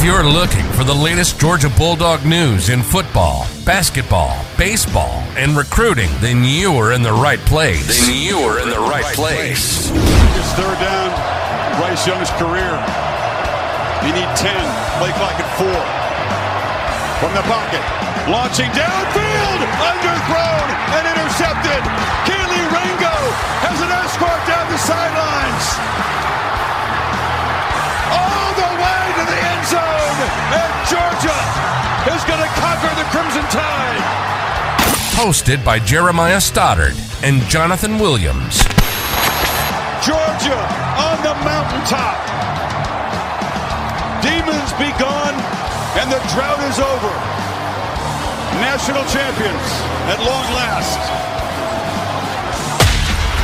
If you're looking for the latest Georgia Bulldog news in football, basketball, baseball, and recruiting, then you are in the right place. It's third down, Bryce Young's career. You need 10, play clock at 4. From the pocket, launching downfield, underthrown and intercepted. Keely Ringo has an escort down the sidelines. All the way to the end zone, and Georgia is going to conquer the Crimson Tide. Hosted by Jeremiah Stoddard and Jonathan Williams. Georgia on the mountaintop. Demons be gone, and the drought is over. National champions at long last.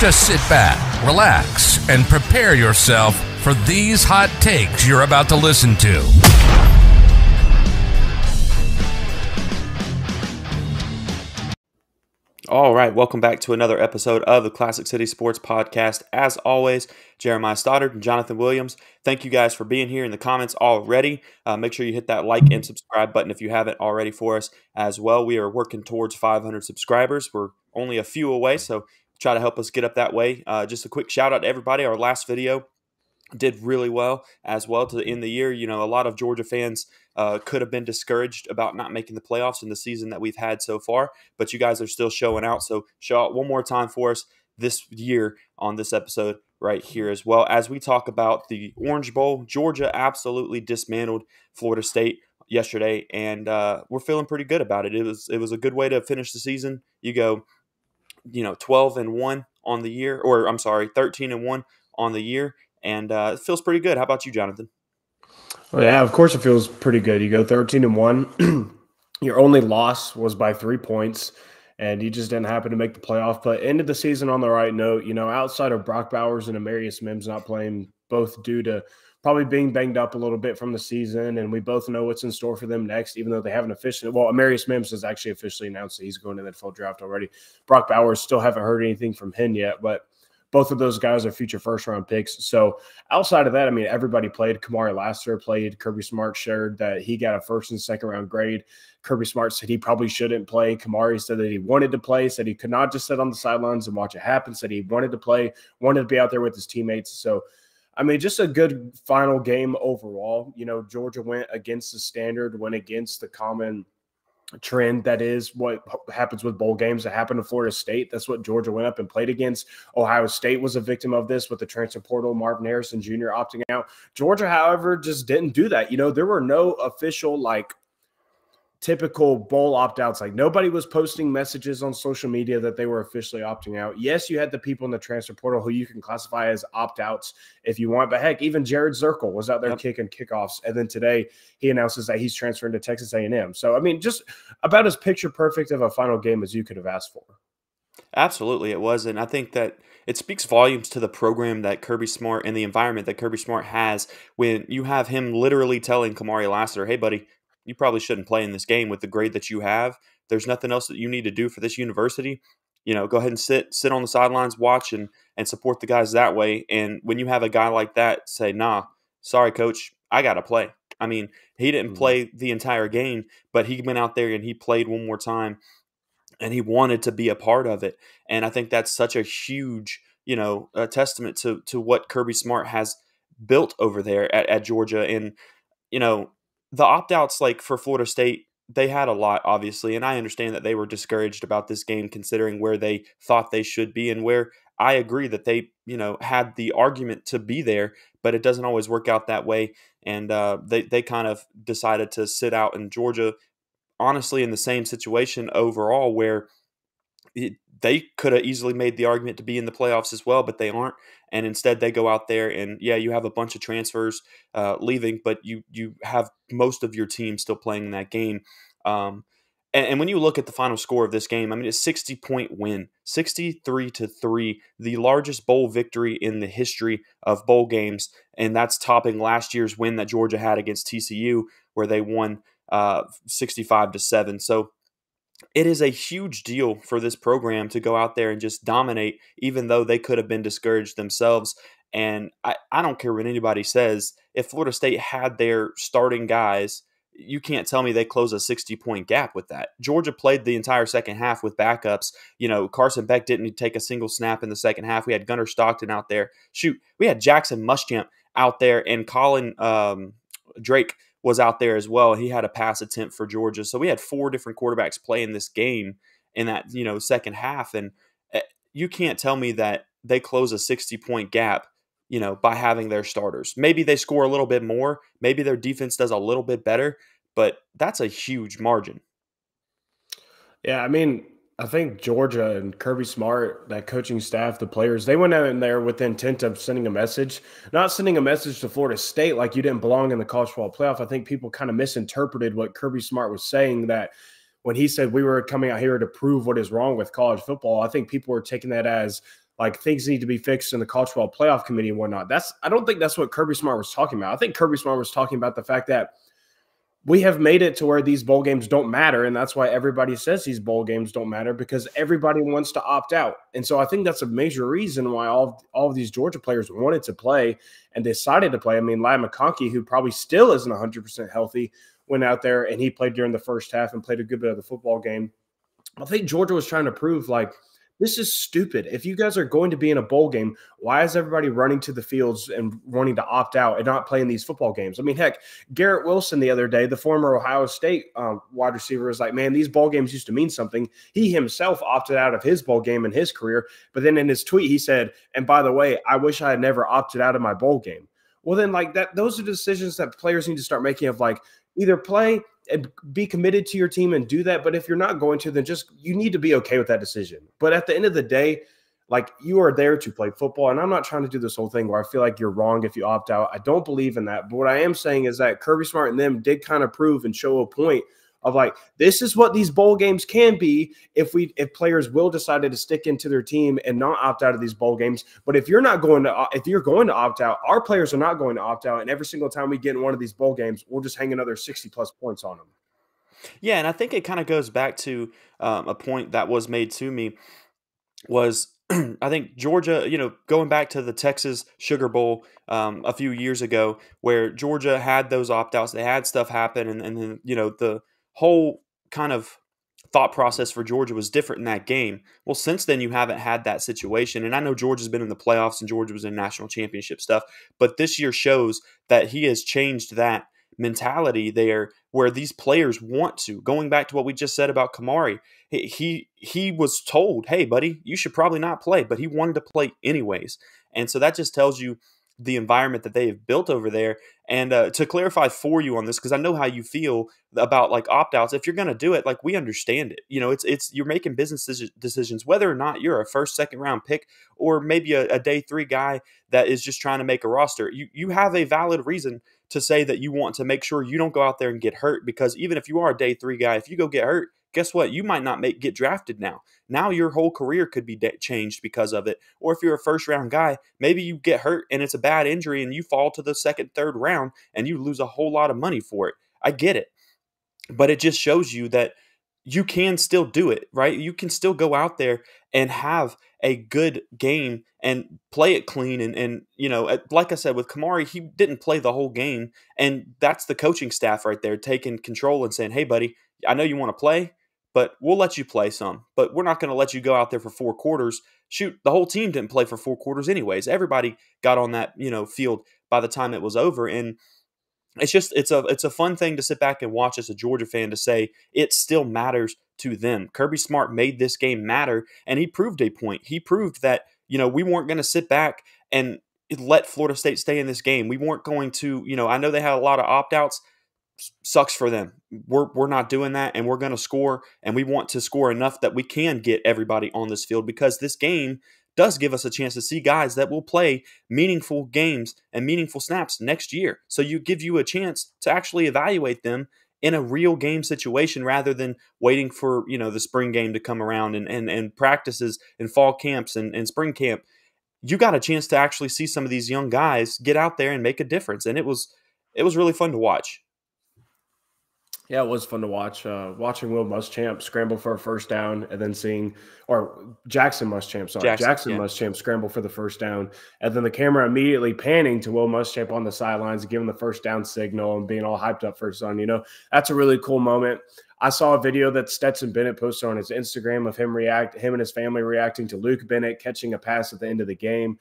Just sit back, relax, and prepare yourself for these hot takes you're about to listen to. All right, welcome back to another episode of the Classic City Sports Podcast. As always, Jeremiah Stoddard and Jonathan Williams, thank you guys for being here in the comments already. Make sure you hit that like and subscribe button if you haven't already for us as well. We are working towards 500 subscribers. We're only a few away, so try to help us get up that way. Just a quick shout out to everybody. Our last video did really well as well to end the year. You know, a lot of Georgia fans could have been discouraged about not making the playoffs in the season that we've had so far, but you guys are still showing out. So show out one more time for us this year on this episode right here as well. As we talk about the Orange Bowl, Georgia absolutely dismantled Florida State yesterday, and we're feeling pretty good about it. It was a good way to finish the season. You go, 12-1 on the year, or I'm sorry, 13-1 on the year. And it feels pretty good. How about you, Jonathan? Well, yeah, of course it feels pretty good. You go 13-1. Your only loss was by 3 points, and you just didn't happen to make the playoff. But ended the season on the right note. Outside of Brock Bowers and Amarius Mims not playing, both due to probably being banged up a little bit from the season, and we both know what's in store for them next, even though they haven't officially – well, Amarius Mims has actually officially announced that he's going to the NFL draft already. Brock Bowers, still haven't heard anything from him yet, but – both of those guys are future first-round picks. So outside of that, everybody played. Kamari Lassiter played. Kirby Smart shared that he got a first- and second-round grade. Kirby Smart said he probably shouldn't play. Kamari said that he wanted to play, said he could not just sit on the sidelines and watch it happen, said he wanted to play, wanted to be out there with his teammates. So, just a good final game overall. Georgia went against the standard, went against the common trend that is what happens with bowl games that happened to Florida State. That's what Georgia went up and played against. Ohio State was a victim of this with the transfer portal, Marvin Harrison Jr. opting out. Georgia, however, just didn't do that. There were no official typical bowl opt-outs. Nobody was posting messages on social media that they were officially opting out. Yes, you had the people in the transfer portal who you can classify as opt-outs if you want, but heck, even Jared Zirkle was out there kicking kickoffs, and then today he announces that he's transferring to Texas A&M. So, just about as picture perfect of a final game as you could have asked for. Absolutely, it was, and I think that it speaks volumes to the program that Kirby Smart and the environment that Kirby Smart has when you have him literally telling Kamari Lassiter, hey, buddy, you probably shouldn't play in this game with the grade that you have. There's nothing else that you need to do for this university. Go ahead and sit on the sidelines, watch, and support the guys that way. And when you have a guy like that say, nah, sorry, coach, I got to play. He didn't play the entire game, but he went out there and he played one more time, and he wanted to be a part of it. And I think that's such a huge, a testament to what Kirby Smart has built over there at Georgia. And, the opt-outs, for Florida State, they had a lot, obviously, and I understand that they were discouraged about this game considering where they thought they should be and where I agree that they, had the argument to be there, but it doesn't always work out that way, and they kind of decided to sit out. In Georgia, honestly, in the same situation overall where they could have easily made the argument to be in the playoffs as well, but they aren't. And instead they go out there and, you have a bunch of transfers leaving, but you have most of your team still playing in that game. And when you look at the final score of this game, it's 60-point win, 63-3, the largest bowl victory in the history of bowl games. And that's topping last year's win that Georgia had against TCU, where they won 65-7. So it is a huge deal for this program to go out there and just dominate, even though they could have been discouraged themselves. And I don't care what anybody says. If Florida State had their starting guys, you can't tell me they close a 60-point gap with that. Georgia played the entire second half with backups. Carson Beck didn't take a single snap in the second half. We had Gunnar Stockton out there. Shoot, we had Jackson Muschamp out there, and Colin Drake was out there as well. He had a pass attempt for Georgia. So we had 4 different quarterbacks playing this game in that, second half. And you can't tell me that they close a 60-point gap, by having their starters. Maybe they score a little bit more. Maybe their defense does a little bit better, but that's a huge margin. Yeah, I mean, I think Georgia and Kirby Smart, that coaching staff, the players, they went out in there with the intent of sending a message, not sending a message to Florida State like you didn't belong in the college football playoff. I think people kind of misinterpreted what Kirby Smart was saying, that when he said we were coming out here to prove what is wrong with college football, I think people were taking that as like things need to be fixed in the college football playoff committee and whatnot. I don't think that's what Kirby Smart was talking about. I think Kirby Smart was talking about the fact that we have made it to where these bowl games don't matter, and that's why everybody says these bowl games don't matter, because everybody wants to opt out. And so I think that's a major reason why all of these Georgia players wanted to play and decided to play. I mean, Lai McConkey, who probably still isn't 100% healthy, went out there and he played during the first half and played a good bit of the football game. I think Georgia was trying to prove, like, this is stupid. If you guys are going to be in a bowl game, why is everybody running to the fields and wanting to opt out and not playing these football games? I mean, heck, Garrett Wilson the other day, the former Ohio State wide receiver, was like, man, these bowl games used to mean something. He himself opted out of his bowl game in his career. But then in his tweet, he said, and by the way, I wish I had never opted out of my bowl game. Well, then, like, those are decisions that players need to start making, of like, either play and be committed to your team and do that. But if you're not going to, then you need to be okay with that decision. But at the end of the day, like, you are there to play football. And I'm not trying to do this whole thing where I feel like you're wrong if you opt out. I don't believe in that. But what I am saying is that Kirby Smart and them did kind of prove and show a point of, like, this is what these bowl games can be if players will decide to stick into their team and not opt out of these bowl games. But if you're going to opt out, our players are not going to opt out. And every single time we get in one of these bowl games, we'll just hang another 60+ points on them. Yeah, and I think it kind of goes back to a point that was made to me was I think Georgia, going back to the Texas Sugar Bowl a few years ago, where Georgia had those opt-outs, they had stuff happen, and then, the whole kind of thought process for Georgia was different in that game. Well, since then, you haven't had that situation. And I know Georgia's been in the playoffs and Georgia was in national championship stuff, but this year shows that he has changed that mentality there, where these players want to. Going back to what we just said about Kamari, he was told, hey, buddy, you should probably not play, but he wanted to play anyways. And so that just tells you the environment that they have built over there. And to clarify for you on this, because I know how you feel about, like, opt-outs, if you're going to do it, like, we understand it. It's you're making business decisions, whether or not you're a first, second round pick, or maybe a day 3 guy that is just trying to make a roster. You have a valid reason to say that you want to make sure you don't go out there and get hurt, because even if you are a day 3 guy, if you go get hurt, guess what? You might not get drafted now. Now your whole career could be changed because of it. Or if you're a first-round guy, maybe you get hurt and it's a bad injury and you fall to the second, third round and you lose a whole lot of money for it. I get it. But it just shows you that you can still do it, right? You can still go out there and have a good game and play it clean. And like I said, with Kamari, he didn't play the whole game. And that's the coaching staff right there taking control and saying, hey, buddy, I know you want to play, but we'll let you play some. But we're not going to let you go out there for 4 quarters. Shoot, the whole team didn't play for 4 quarters anyways. Everybody got on that, field by the time it was over. And it's a fun thing to sit back and watch as a Georgia fan, to say it still matters to them. Kirby Smart made this game matter, and he proved a point. He proved that, we weren't going to sit back and let Florida State stay in this game. We weren't going to, I know they had a lot of opt-outs. Sucks for them. We're not doing that, and we're going to score, and we want to score enough that we can get everybody on this field, because this game does give us a chance to see guys that will play meaningful games and meaningful snaps next year. So give you a chance to actually evaluate them in a real game situation, rather than waiting for, the spring game to come around and practices and fall camps and spring camp. You got a chance to actually see some of these young guys get out there and make a difference. And it was really fun to watch. Yeah, it was fun to watch. Watching Will Muschamp scramble for a first down, and then or Jackson Muschamp, sorry, Jackson Yeah. Muschamp scramble for the first down, and then the camera immediately panning to Will Muschamp on the sidelines, giving the first down signal and being all hyped up for his son. That's a really cool moment. I saw a video that Stetson Bennett posted on his Instagram of him and his family reacting to Luke Bennett catching a pass at the end of the game.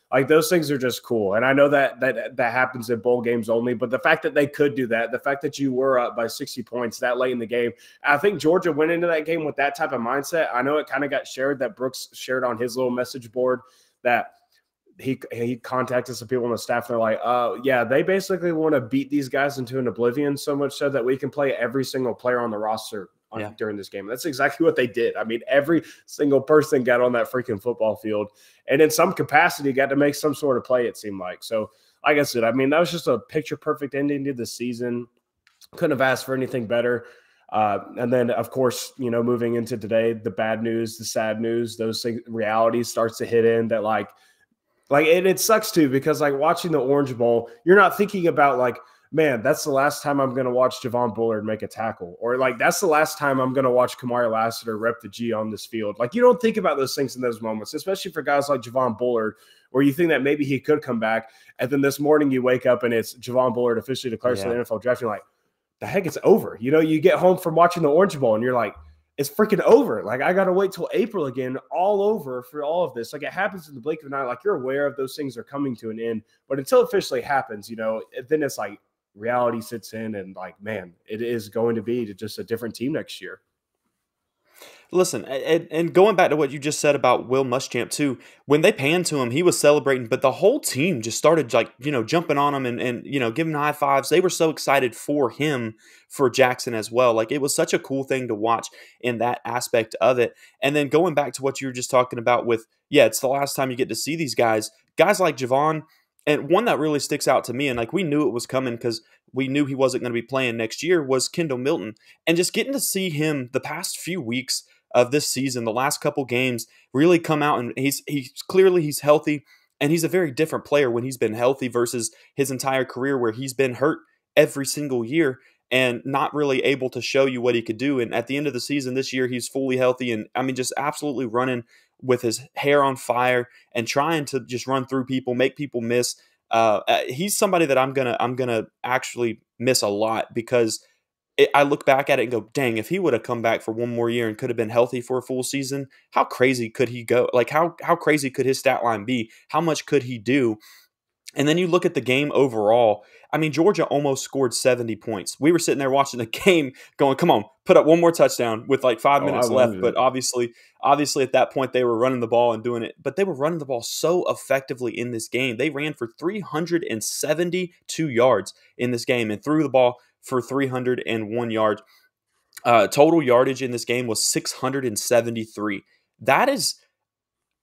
Like, those things are just cool. And I know that happens in bowl games only, but the fact that they could do that, the fact that you were up by 60 points that late in the game, I think Georgia went into that game with that type of mindset. I know it kind of got shared, that Brooks shared on his little message board, that he contacted some people on the staff. And they're like, yeah, they basically want to beat these guys into an oblivion, so much so that we can play every single player on the roster during this game. That's exactly what they did. I mean, every single person got on that freaking football field and in some capacity got to make some sort of play, it seemed like. So, like I said, I mean, that was just a picture-perfect ending to the season. Couldn't have asked for anything better. And then, of course, moving into today, the bad news, the sad news, those things, reality starts to hit in that, it sucks too, because watching the Orange Bowl, you're not thinking about man, that's the last time I'm going to watch Javon Bullard make a tackle, or that's the last time I'm going to watch Kamari Lassiter rep the G on this field. You don't think about those things in those moments, especially for guys like Javon Bullard, where you think that maybe he could come back. And then this morning you wake up and it's Javon Bullard officially declared for the NFL draft. You're like, the heck, it's over. You get home from watching the Orange Bowl and you're like, it's freaking over. I got to wait till April again, all over for all of this. It happens in the blink of an eye. You're aware of those things are coming to an end, but until it officially happens, then it's reality sits in and man, it is going to be just a different team next year. Listen, and going back to what you just said about Will Muschamp too, when they panned to him, he was celebrating, but the whole team just started jumping on him and giving high fives. They were so excited for him, for Jackson as well. It was such a cool thing to watch in that aspect of it. And then going back to what you were just talking about with, it's the last time you get to see these guys like Javon. And one that really sticks out to me, and we knew it was coming because we knew he wasn't going to be playing next year, was Kendall Milton. And just getting to see him the past few weeks of this season, the last couple games, really come out, and he's clearly healthy, and he's a very different player when he's been healthy versus his entire career where he's been hurt every single year and not really able to show you what he could do. And at the end of the season this year, he's fully healthy and just absolutely running with his hair on fire and trying to just run through people, make people miss. He's somebody that I'm gonna actually miss a lot, because I look back at it and go, dang, if he would have come back for one more year and could have been healthy for a full season, how crazy could he go? How crazy could his stat line be? How much could he do? And then you look at the game overall. Georgia almost scored 70 points. We were sitting there watching the game going, come on, put up one more touchdown with 5 minutes left. But obviously at that point they were running the ball and doing it. But they were running the ball so effectively in this game. They ran for 372 yards in this game and threw the ball for 301 yards. Total yardage in this game was 673. That is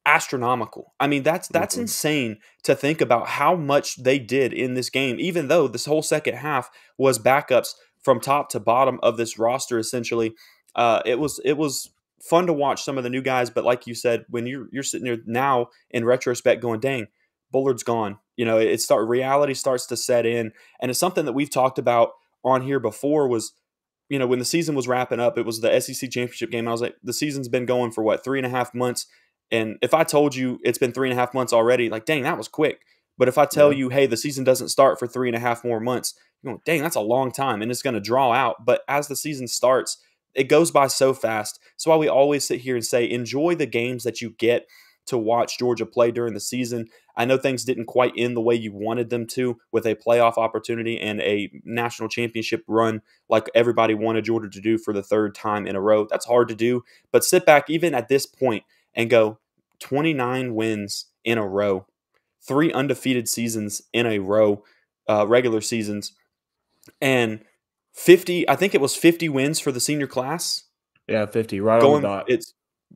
astronomical. That's insane to think about how much they did in this game, even though this whole second half was backups from top to bottom of this roster. Essentially, it was fun to watch some of the new guys, but like you said, when you're sitting there now in retrospect, going, "Dang, Bullard's gone." Reality starts to set in, and it's something that we've talked about on here before. Was when the season was wrapping up, it was the SEC championship game. I was like, the season's been going for 3.5 months. And if I told you it's been 3.5 months already, dang, that was quick. But if I tell you, hey, the season doesn't start for 3.5 more months, you're going, dang, that's a long time, and it's going to draw out. But as the season starts, it goes by so fast. That's why we always sit here and say, enjoy the games that you get to watch Georgia play during the season. I know things didn't quite end the way you wanted them to, with a playoff opportunity and a national championship run like everybody wanted Georgia to do for the third time in a row. That's hard to do. But sit back, even at this point, and go 29 wins in a row, 3 undefeated seasons in a row, regular seasons, and 50, I think it was 50 wins for the senior class. Yeah, 50, right on the dot. It's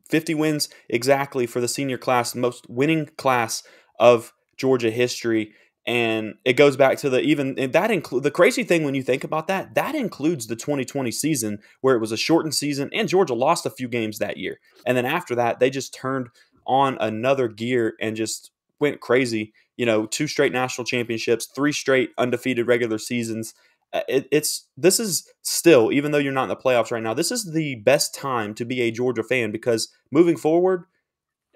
50 wins exactly for the senior class, most winning class of Georgia history. And it goes back to the crazy thing when you think about that includes the 2020 season, where it was a shortened season and Georgia lost a few games that year. And then after that, they just turned on another gear and just went crazy. 2 straight national championships, 3 straight undefeated regular seasons. This is still, even though you're not in the playoffs right now, this is the best time to be a Georgia fan because moving forward,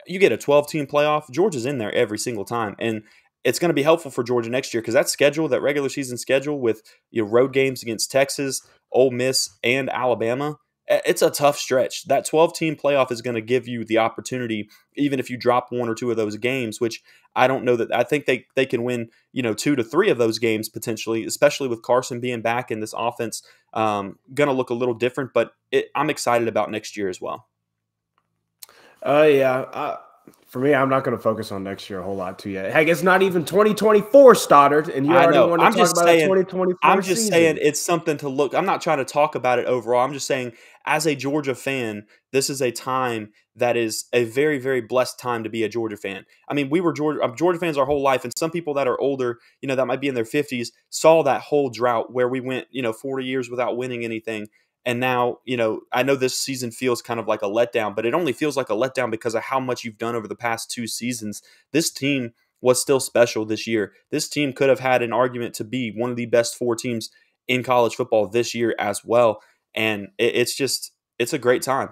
you get a 12-team playoff. Georgia's in there every single time, and it's going to be helpful for Georgia next year because that schedule, that regular season schedule with road games against Texas, Ole Miss, and Alabama, it's a tough stretch. That 12-team playoff is going to give you the opportunity, even if you drop one or two of those games, which I don't know that I think they can win, 2 to 3 of those games potentially, especially with Carson being back and this offense going to look a little different. But I'm excited about next year as well. Yeah. For me, I'm not going to focus on next year a whole lot too yet. Heck, it's not even 2024 Stoddard, and you already want to talk about a 2024 I'm just season. saying it's something to look. I'm not trying to talk about it overall. I'm just saying as a Georgia fan, this is a time that is a very, very blessed time to be a Georgia fan. I mean, we were Georgia fans our whole life, and some people that are older, that might be in their 50s, saw that whole drought where we went, 40 years without winning anything. And now, I know this season feels kind of like a letdown, but it only feels like a letdown because of how much you've done over the past 2 seasons. This team was still special this year. This team could have had an argument to be one of the best 4 teams in college football this year as well. And it's a great time.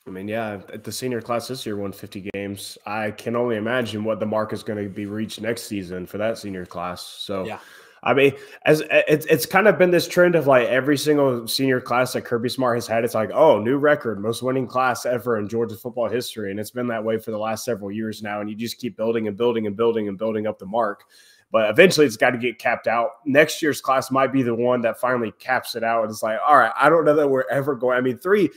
I mean, yeah, the senior class this year won 50 games. I can only imagine what the mark is going to be reached next season for that senior class. So, yeah. I mean, as it's kind of been this trend of like every single senior class that Kirby Smart has had, it's like, oh, new record, most winning class ever in Georgia football history. And it's been that way for the last several years now. And you just keep building and building and building and building up the mark. But eventually it's got to get capped out. Next year's class might be the one that finally caps it out. And it's like, all right, I don't know that we're ever going. I mean, three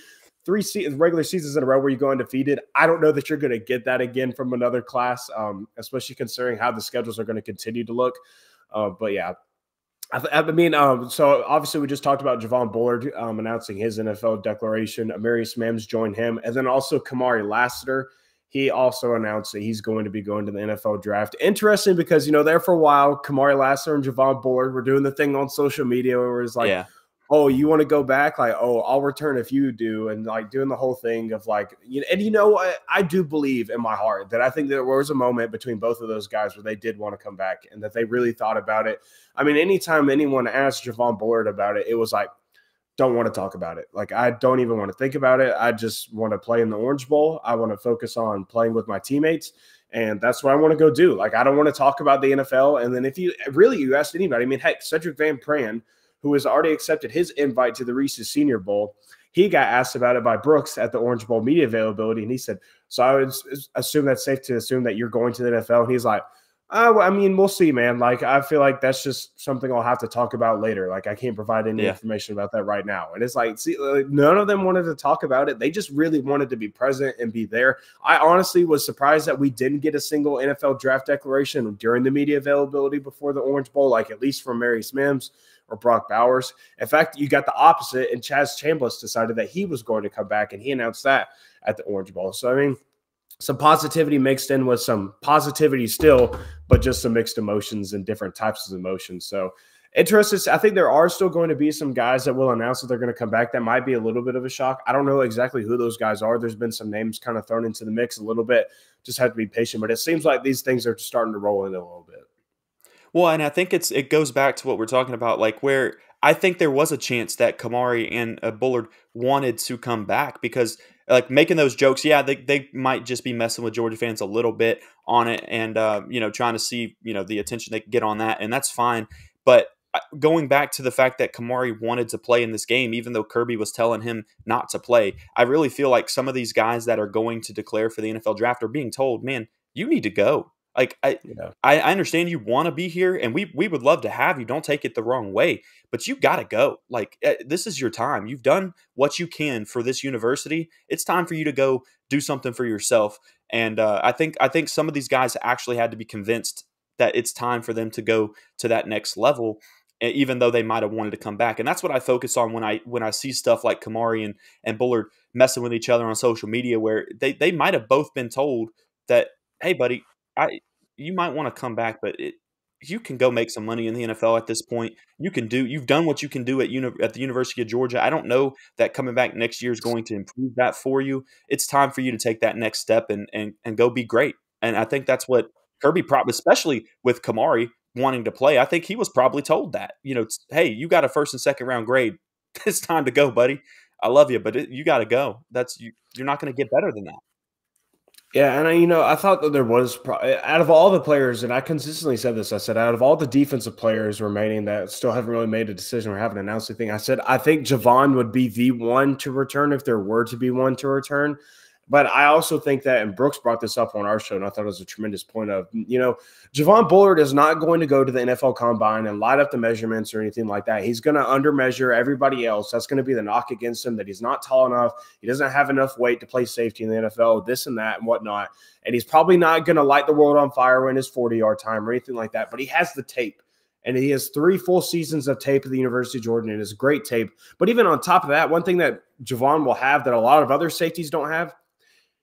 regular seasons in a row where you go undefeated. I don't know that you're going to get that again from another class, especially considering how the schedules are going to continue to look. But yeah, I mean, so obviously we just talked about Javon Bullard announcing his NFL declaration. Amarius Mims joined him. And then also Kamari Lassiter. He also announced that he's going to be going to the NFL draft. Interesting because, there for a while, Kamari Lassiter and Javon Bullard were doing the thing on social media where it was like, oh, you want to go back? Like, oh, I'll return if you do. And like doing the whole thing of like, I do believe in my heart that I think there was a moment between both of those guys where they did want to come back and that they really thought about it. I mean, anytime anyone asked Javon Bullard about it, it was like, don't want to talk about it. Like, I don't even want to think about it. I just want to play in the Orange Bowl. I want to focus on playing with my teammates. And that's what I want to go do. Like, I don't want to talk about the NFL. And then if you asked anybody, I mean, heck, Cedric Van Pran, who has already accepted his invite to the Reese's Senior Bowl, he got asked about it by Brooks at the Orange Bowl media availability. And he said, so I would assume that's safe to assume that you're going to the NFL. And he's like, I mean, we'll see, man. Like, I feel like that's just something I'll have to talk about later. Like, I can't provide any information about that right now. And it's like, see, none of them wanted to talk about it. They just really wanted to be present and be there. I honestly was surprised that we didn't get a single NFL draft declaration during the media availability before the Orange Bowl, like at least from Amarius Mims or Brock Bowers. In fact, you got the opposite, and Chaz Chambliss decided that he was going to come back, and he announced that at the Orange Bowl. So, I mean, some positivity mixed in with some positivity still, but just some mixed emotions and different types of emotions. So interested. I think there are still going to be some guys that will announce that they're going to come back. That might be a little bit of a shock. I don't know exactly who those guys are. There's been some names kind of thrown into the mix a little bit. Just have to be patient. But it seems like these things are starting to roll in a little bit. Well, and I think it goes back to what we're talking about, like where I think there was a chance that Kamari and Bullard wanted to come back because like making those jokes, they might just be messing with Georgia fans a little bit on it and, trying to see, the attention they can get on that. And that's fine. But going back to the fact that Kamari wanted to play in this game, even though Kirby was telling him not to play, I really feel like some of these guys that are going to declare for the NFL draft are being told, man, you need to go. Like, I understand you want to be here, and we would love to have you. Don't take it the wrong way, but you got to go. Like, this is your time. You've done what you can for this university. It's time for you to go do something for yourself. And I think some of these guys actually had to be convinced that it's time for them to go to that next level, even though they might have wanted to come back. And that's what I focus on when I see stuff like Kamari and Bullard messing with each other on social media, where they might have both been told that, hey, buddy, you might want to come back, but you can go make some money in the NFL at this point. You've done what you can do at the University of Georgia. I don't know that coming back next year is going to improve that for you. It's time for you to take that next step and go be great. And I think that's what Kirby especially with Kamari wanting to play. I think he was probably told that, hey, you got a first and second round grade. It's time to go, buddy. I love you, but you got to go. You're not going to get better than that. Yeah, and I thought that there was out of all the players, and I consistently said this. I said out of all the defensive players remaining that still haven't really made a decision or haven't announced anything, I said I think Javon would be the one to return if there were to be one to return. But I also think that, and Brooks brought this up on our show, and I thought it was a tremendous point of, Javon Bullard is not going to go to the NFL Combine and light up the measurements or anything like that. He's going to undermeasure everybody else. That's going to be the knock against him, that he's not tall enough. He doesn't have enough weight to play safety in the NFL, this and that and whatnot. And he's probably not going to light the world on fire in his 40-yard time or anything like that. But he has the tape. And he has 3 full seasons of tape at the University of Georgia, and it's great tape. But even on top of that, one thing that Javon will have that a lot of other safeties don't have,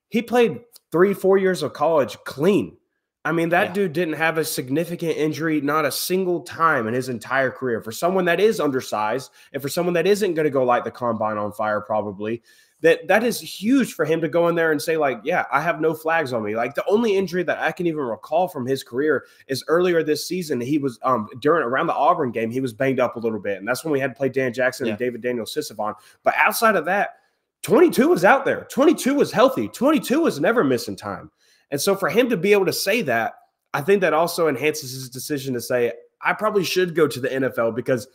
he played 3-4 years of college clean. I mean, that dude didn't have a significant injury, not a single time in his entire career. For someone that is undersized and for someone that isn't going to go light the combine on fire probably, that is huge for him to go in there and say, like, yeah, I have no flags on me. Like, the only injury that I can even recall from his career is earlier this season. He was around the Auburn game, he was banged up a little bit. And that's when we had to play Dan Jackson and David Daniel Sisavon. But outside of that, 22 was out there. 22 was healthy. 22 was never missing time. And so for him to be able to say that, I think that also enhances his decision to say, I probably should go to the NFL because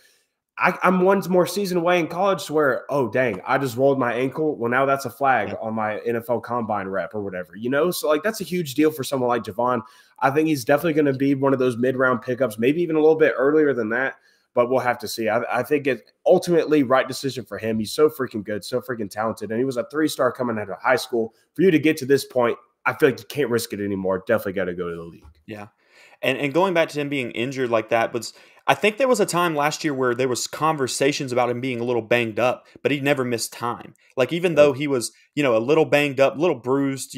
I'm one more season away in college to where, oh, dang, I just rolled my ankle. Well, now that's a flag on my NFL Combine rep or whatever, So, like, that's a huge deal for someone like Javon. I think he's definitely going to be one of those mid-round pickups, maybe even a little bit earlier than that. But we'll have to see. I think it's ultimately right decision for him. He's so freaking good, so freaking talented. And he was a 3-star coming out of high school. For you to get to this point, I feel like you can't risk it anymore. Definitely got to go to the league. Yeah. And going back to him being injured like that, I think there was a time last year where there was conversations about him being a little banged up, but he never missed time. Like, even though he was, a little banged up, a little bruised,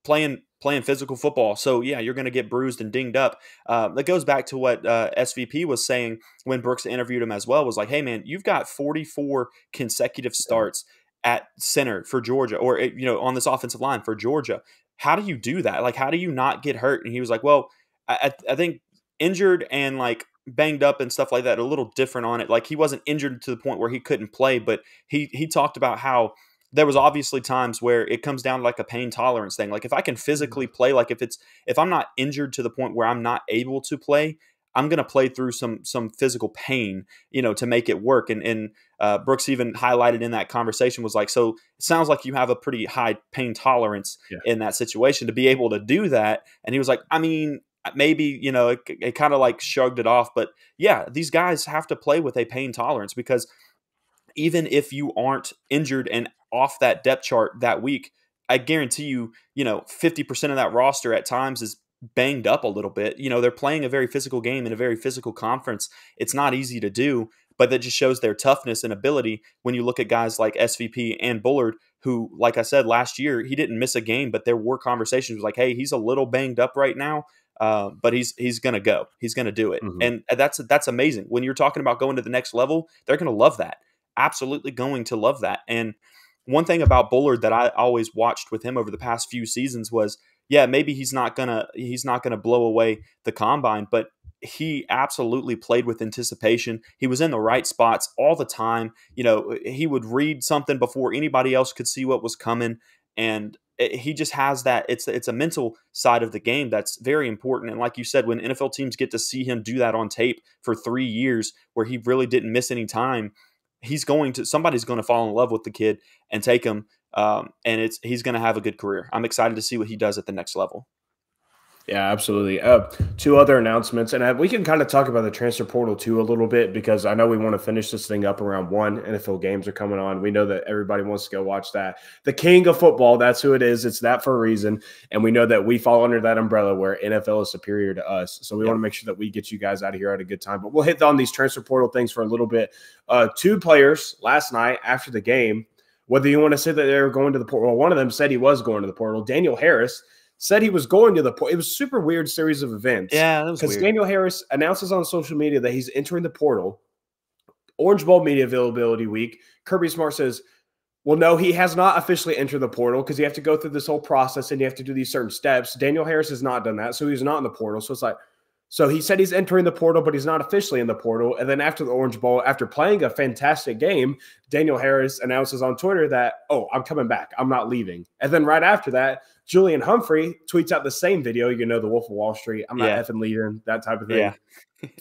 playing physical football. So, yeah, you're going to get bruised and dinged up. That goes back to what SVP was saying when Brooks interviewed him as well, was like, hey, man, you've got 44 consecutive starts at center for Georgia or, on this offensive line for Georgia. How do you do that? Like, how do you not get hurt? And he was like, well, I think injured and like banged up and stuff like that are a little different on it. Like, he wasn't injured to the point where he couldn't play, but he talked about how there was obviously times where it comes down to like a pain tolerance thing. Like, if I can physically play, like if I'm not injured to the point where I'm not able to play, I'm going to play through some physical pain, to make it work. And Brooks even highlighted in that conversation was like, so it sounds like you have a pretty high pain tolerance in that situation to be able to do that. And he was like, I mean, maybe, it kind of like shrugged it off. But yeah, these guys have to play with a pain tolerance because even if you aren't injured and off that depth chart that week, I guarantee you, 50% of that roster at times is banged up a little bit. They're playing a very physical game in a very physical conference. It's not easy to do, but that just shows their toughness and ability when you look at guys like SVP and Bullard, who, like I said, last year, he didn't miss a game, but there were conversations like, hey, he's a little banged up right now, but he's going to go. He's going to do it. Mm-hmm. And that's amazing. When you're talking about going to the next level, they're going to love that. Absolutely going to love that. And one thing about Bullard that I always watched with him over the past few seasons was, yeah, maybe he's not gonna blow away the combine, but he absolutely played with anticipation. He was in the right spots all the time. He would read something before anybody else could see what was coming, and he just has that. It's a mental side of the game that's very important. And like you said, when NFL teams get to see him do that on tape for 3 years, where he really didn't miss any time, somebody's going to fall in love with the kid and take him. And he's going to have a good career. I'm excited to see what he does at the next level. Yeah, absolutely. 2 other announcements, and we can kind of talk about the transfer portal too a little bit because I know we want to finish this thing up around 1. NFL games are coming on. We know that everybody wants to go watch that. The king of football, that's who it is. It's that for a reason, and we know that we fall under that umbrella where NFL is superior to us. So we want to make sure that we get you guys out of here at a good time. But we'll hit on these transfer portal things for a little bit. 2 players last night after the game, whether you want to say that they were going to the portal, well, one of them said he was going to the portal. Daniel Harris said he was going to the portal. It was a super weird series of events. Yeah, that was weird. Because Daniel Harris announces on social media that he's entering the portal. Orange Bowl media availability week. Kirby Smart says, well, no, he has not officially entered the portal because you have to go through this whole process and you have to do these certain steps. Daniel Harris has not done that, so he's not in the portal. So it's like, So he said he's entering the portal, but he's not officially in the portal. And then after the Orange Bowl, after playing a fantastic game, Daniel Harris announces on Twitter that, oh, I'm coming back. I'm not leaving. And then right after that, Julian Humphrey tweets out the same video, the Wolf of Wall Street. I'm not effing leaving, that type of thing. Yeah.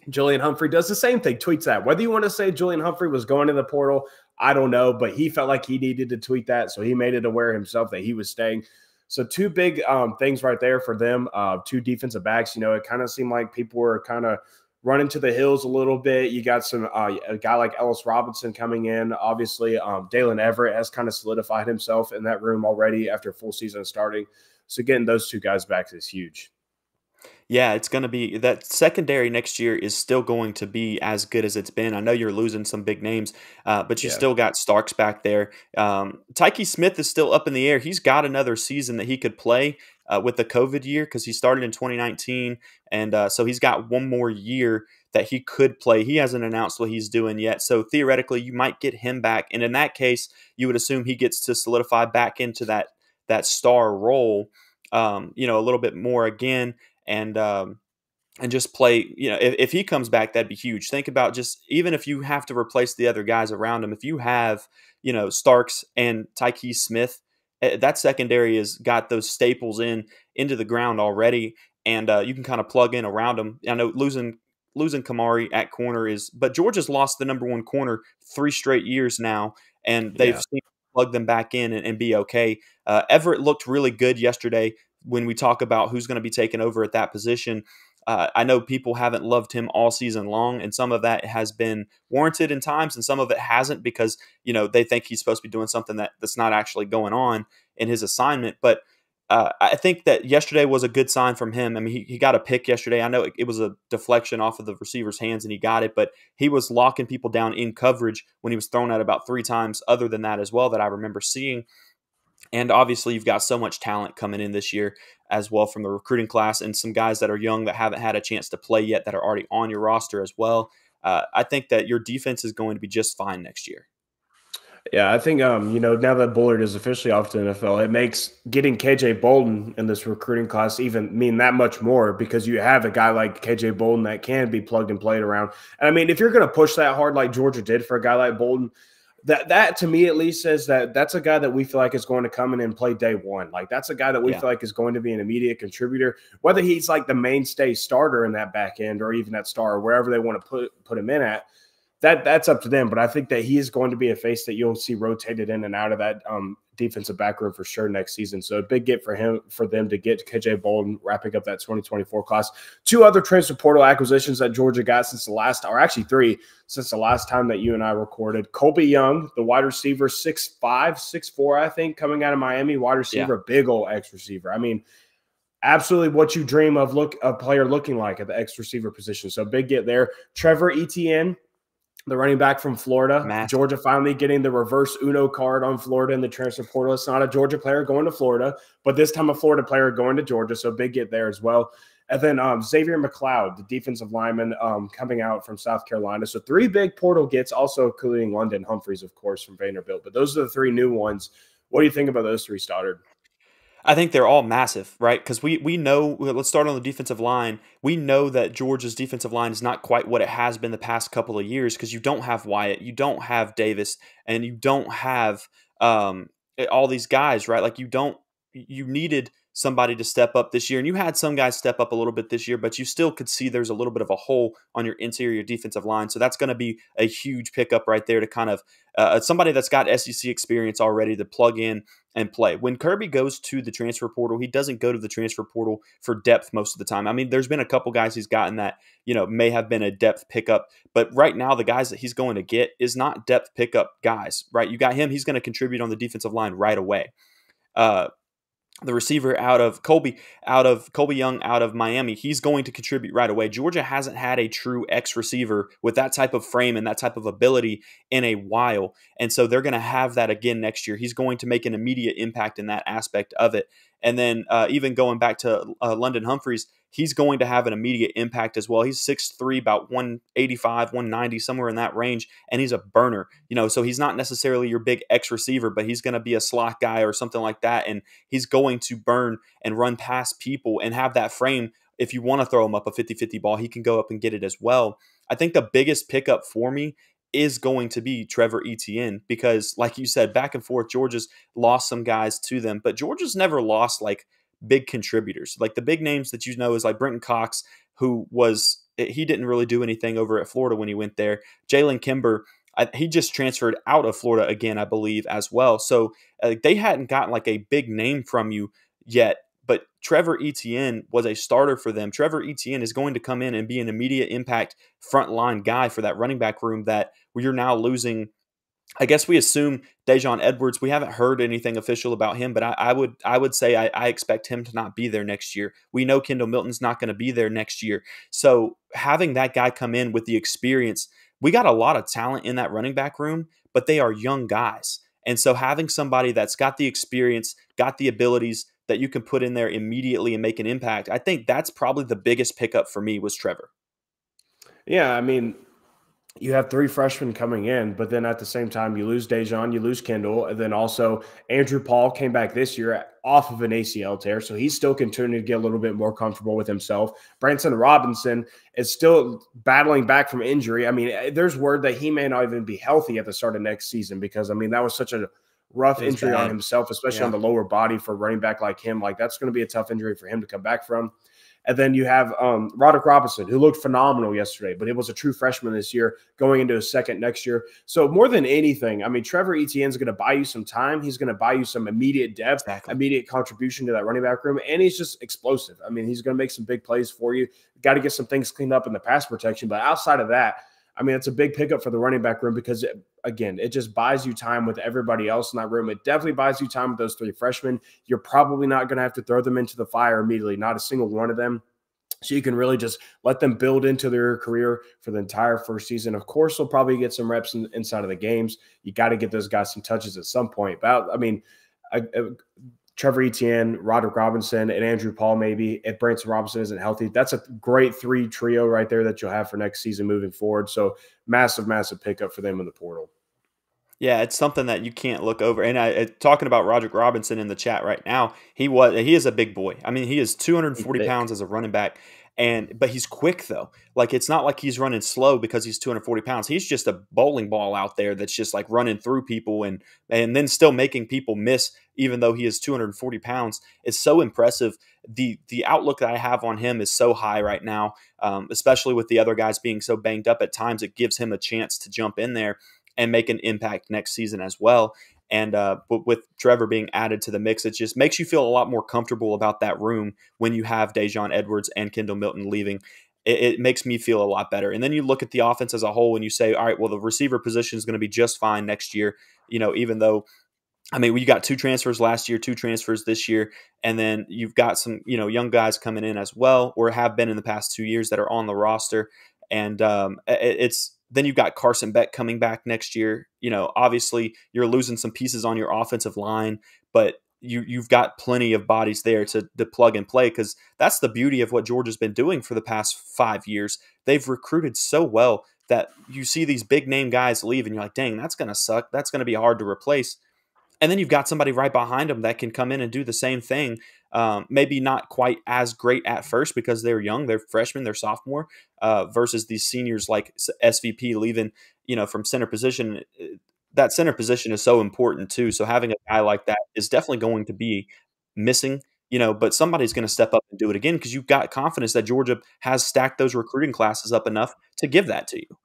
Julian Humphrey does the same thing, tweets that. Whether you want to say Julian Humphrey was going in the portal, I don't know, but he felt like he needed to tweet that. So he made it aware himself that he was staying. So two big things right there for them, two defensive backs. It kind of seemed like people were kind of running to the hills a little bit. You got some a guy like Ellis Robinson coming in. Obviously, Dalen Everett has kind of solidified himself in that room already after a full season starting. So getting those two guys back is huge. Yeah, it's going to be that secondary next year is still going to be as good as it's been. I know you're losing some big names, but you still got Starks back there. Tyke Smith is still up in the air. He's got another season that he could play with the COVID year because he started in 2019. And so he's got one more year that he could play. He hasn't announced what he's doing yet. So theoretically, you might get him back. And in that case, you would assume he gets to solidify back into that star role, a little bit more again. And just play, if he comes back, that'd be huge. Think about just even if you have to replace the other guys around him, if you have, Starks and Tyke Smith, that secondary has got those staples into the ground already, and you can kind of plug in around them. I know losing Kamari at corner but Georgia's lost the number one corner 3 straight years now, and they've seen plug them back in and be okay. Everett looked really good yesterday. When we talk about who's going to be taking over at that position, I know people haven't loved him all season long, and some of that has been warranted in times, and some of it hasn't because they think he's supposed to be doing something that's not actually going on in his assignment. But I think that yesterday was a good sign from him. I mean, he got a pick yesterday. I know it was a deflection off of the receiver's hands, and he got it, but he was locking people down in coverage when he was thrown at about 3 times other than that as well that I remember seeing. And obviously, you've got so much talent coming in this year as well from the recruiting class and some guys that are young that haven't had a chance to play yet that are already on your roster as well. I think that your defense is going to be just fine next year. Yeah, I think, now that Bullard is officially off to the NFL, it makes getting KJ Bolden in this recruiting class even mean that much more because you have a guy like KJ Bolden that can be plugged and played around. And I mean, if you're going to push that hard like Georgia did for a guy like Bolden, that to me at least says that that's a guy that we feel like is going to come in and play day one. Like that's a guy that we feel like is going to be an immediate contributor, whether he's like the mainstay starter in that back end or even that star or wherever they want to put him in at. That's up to them. But I think that he is going to be a face that you'll see rotated in and out of that defensive back room for sure next season. So a big get for them to get KJ Bolden wrapping up that 2024 class. 2 other transfer portal acquisitions that Georgia got since the last, or actually 3 since the last time that you and I recorded. Colby Young, the wide receiver, 6'5", 6'4", I think, coming out of Miami, wide receiver, big old X receiver. I mean, absolutely what you dream of a player looking like at the X receiver position. So big get there. Trevor Etienne, the running back from Florida. Georgia finally getting the reverse Uno card on Florida in the transfer portal. It's not a Georgia player going to Florida, but this time a Florida player going to Georgia, so big get there as well. And then Xavier McLeod, the defensive lineman coming out from South Carolina. So 3 big portal gets, also including London Humphreys, of course, from Vanderbilt. But those are the 3 new ones. What do you think about those 3, Stoddard? I think they're all massive, right? Because we know, let's start on the defensive line. We know that Georgia's defensive line is not quite what it has been the past couple of years because you don't have Wyatt, you don't have Davis, and you don't have all these guys, right? Like you needed somebody to step up this year, and you had some guys step up a little bit this year, but you still could see there's a little bit of a hole on your interior defensive line. So that's going to be a huge pickup right there to kind of somebody that's got SEC experience already to plug in and play. When Kirby goes to the transfer portal, he doesn't go to the transfer portal for depth most of the time. I mean, there's been a couple guys he's gotten that, may have been a depth pickup, but right now the guys that he's going to get is not depth pickup guys, right? You got him, he's going to contribute on the defensive line right away. The receiver out of Colby Young out of Miami, he's going to contribute right away. Georgia hasn't had a true X receiver with that type of frame and that type of ability in a while. And so they're going to have that again next year. He's going to make an immediate impact in that aspect of it. And then even going back to London Humphreys, he's going to have an immediate impact as well. He's 6'3", about 185, 190, somewhere in that range, and he's a burner. So he's not necessarily your big X receiver, but he's going to be a slot guy or something like that, and he's going to burn and run past people and have that frame if you want to throw him up a 50-50 ball, he can go up and get it as well. I think the biggest pickup for me is going to be Trevor Etienne because, like you said, back and forth, Georgia's lost some guys to them, but Georgia's never lost like big contributors. Like the big names that you know is like Brenton Cox, he didn't really do anything over at Florida when he went there. Jalen Kimber, he just transferred out of Florida again, I believe, as well. So they hadn't gotten like a big name from you yet. But Trevor Etienne was a starter for them. Trevor Etienne is going to come in and be an immediate impact frontline guy for that running back room that you're now losing. I guess we assume Dajon Edwards. We haven't heard anything official about him, but I would say I expect him to not be there next year. We know Kendall Milton's not going to be there next year. So having that guy come in with the experience, we got a lot of talent in that running back room, but they are young guys. And so having somebody that's got the experience, got the abilities that you can put in there immediately and make an impact, I think that's probably the biggest pickup for me was Trevor. Yeah, I mean, you have 3 freshmen coming in, but then at the same time, you lose Dajon, you lose Kendall, and then also Andrew Paul came back this year off of an ACL tear, so he's still continuing to get a little bit more comfortable with himself. Branson Robinson is still battling back from injury. I mean, there's word that he may not even be healthy at the start of next season because, I mean, that was such a rough injury on himself, especially on the lower body for a running back like him. Like, that's going to be a tough injury for him to come back from. And then you have Roderick Robinson, who looked phenomenal yesterday, but it was a true freshman this year, going into his second next year. So more than anything, I mean, Trevor Etienne is going to buy you some time. He's going to buy you some immediate depth, immediate contribution to that running back room, and he's just explosive. I mean, he's going to make some big plays for you. Got to get some things cleaned up in the pass protection, but outside of that, I mean, it's a big pickup for the running back room because, again, it just buys you time with everybody else in that room. It definitely buys you time with those 3 freshmen. You're probably not going to have to throw them into the fire immediately, not a single one of them. So you can really just let them build into their career for the entire first season. Of course, they'll probably get some reps inside of the games. You got to get those guys some touches at some point. But, I mean, Trevor Etienne, Roderick Robinson, and Andrew Paul maybe, if Branson Robinson isn't healthy. That's a great 3 trio right there that you'll have for next season moving forward. So massive, massive pickup for them in the portal. Yeah, it's something that you can't look over. And talking about Roderick Robinson in the chat right now, he is a big boy. I mean, he is 240 pounds as a running back, but he's quick though. Like it's not like he's running slow because he's 240 pounds. He's just a bowling ball out there that's just like running through people and then still making people miss, even though he is 240 pounds. It's so impressive. The outlook that I have on him is so high right now, especially with the other guys being so banged up at times. It gives him a chance to jump in there and make an impact next season as well. And but with Trevor being added to the mix, it just makes you feel a lot more comfortable about that room when you have Dajon Edwards and Kendall Milton leaving. It makes me feel a lot better. And then you look at the offense as a whole and you say, all right, well, the receiver position is going to be just fine next year, even though I mean, we got 2 transfers last year, 2 transfers this year, and then you've got some, young guys coming in as well, or have been in the past 2 years that are on the roster. And then you've got Carson Beck coming back next year. Obviously you're losing some pieces on your offensive line, but you've got plenty of bodies there to plug and play because that's the beauty of what Georgia's been doing for the past 5 years. They've recruited so well that you see these big name guys leave and you're like, dang, that's going to suck. That's going to be hard to replace. And then you've got somebody right behind them that can come in and do the same thing. Maybe not quite as great at first because they're young, they're freshmen, they're sophomore, versus these seniors like SVP leaving, from center position. That center position is so important too. So having a guy like that is definitely going to be missing, but somebody's going to step up and do it again because you've got confidence that Georgia has stacked those recruiting classes up enough to give that to you.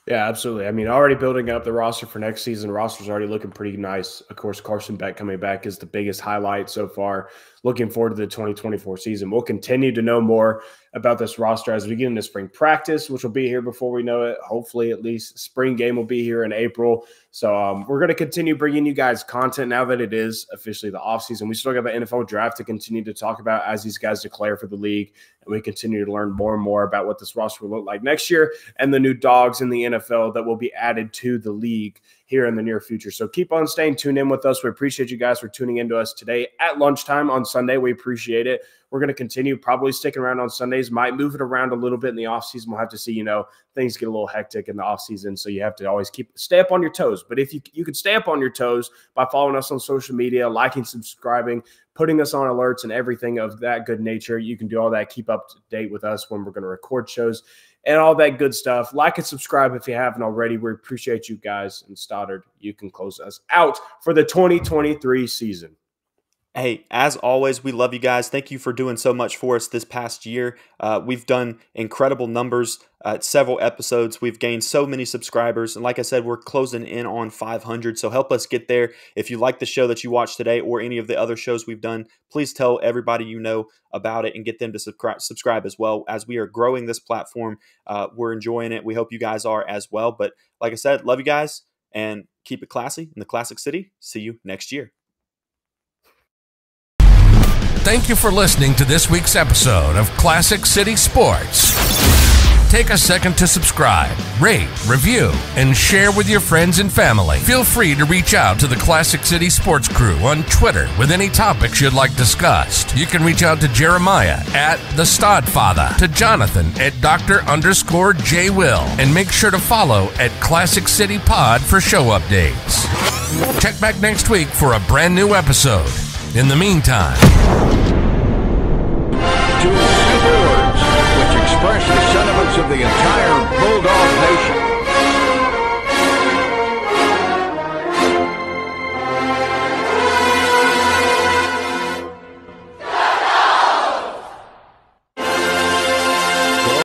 Yeah, absolutely. I mean, already building up the roster for next season. The roster's already looking pretty nice. Of course, Carson Beck coming back is the biggest highlight so far. Looking forward to the 2024 season. We'll continue to know more about this roster as we get into spring practice, which will be here before we know it. Hopefully, at least spring game will be here in April. So we're going to continue bringing you guys content now that it is officially the offseason. We still got the NFL draft to continue to talk about as these guys declare for the league. And we continue to learn more and more about what this roster will look like next year and the new dogs in the NFL that will be added to the league here in the near future. So keep on staying tuned in with us. We appreciate you guys for tuning in to us today at lunchtime on Sunday. We appreciate it. we're going to continue probably sticking around on Sundays, might move it around a little bit in the offseason. We'll have to see, things get a little hectic in the offseason, so you have to always stay up on your toes. But if you can stay up on your toes by following us on social media, liking, subscribing, putting us on alerts and everything of that good nature, you can do all that. Keep up to date with us when we're going to record shows and all that good stuff. Like and subscribe if you haven't already. We appreciate you guys. And Stoddard, you can close us out for the 2023 season. Hey, as always, we love you guys. Thank you for doing so much for us this past year. We've done incredible numbers, several episodes. We've gained so many subscribers. And like I said, we're closing in on 500. So help us get there. If you like the show that you watched today or any of the other shows we've done, please tell everybody you know about it and get them to subscribe as well. As we are growing this platform, we're enjoying it. We hope you guys are as well. But like I said, love you guys and keep it classy in the Classic City. See you next year. Thank you for listening to this week's episode of Classic City Sports. Take a second to subscribe, rate, review, and share with your friends and family. Feel free to reach out to the Classic City Sports crew on Twitter with any topics you'd like discussed. You can reach out to Jeremiah at The Stodfather, to Jonathan at Dr._J Will, and make sure to follow at Classic City Pod for show updates. Check back next week for a brand new episode. In the meantime, two simple words which express the sentiments of the entire Bulldog Nation.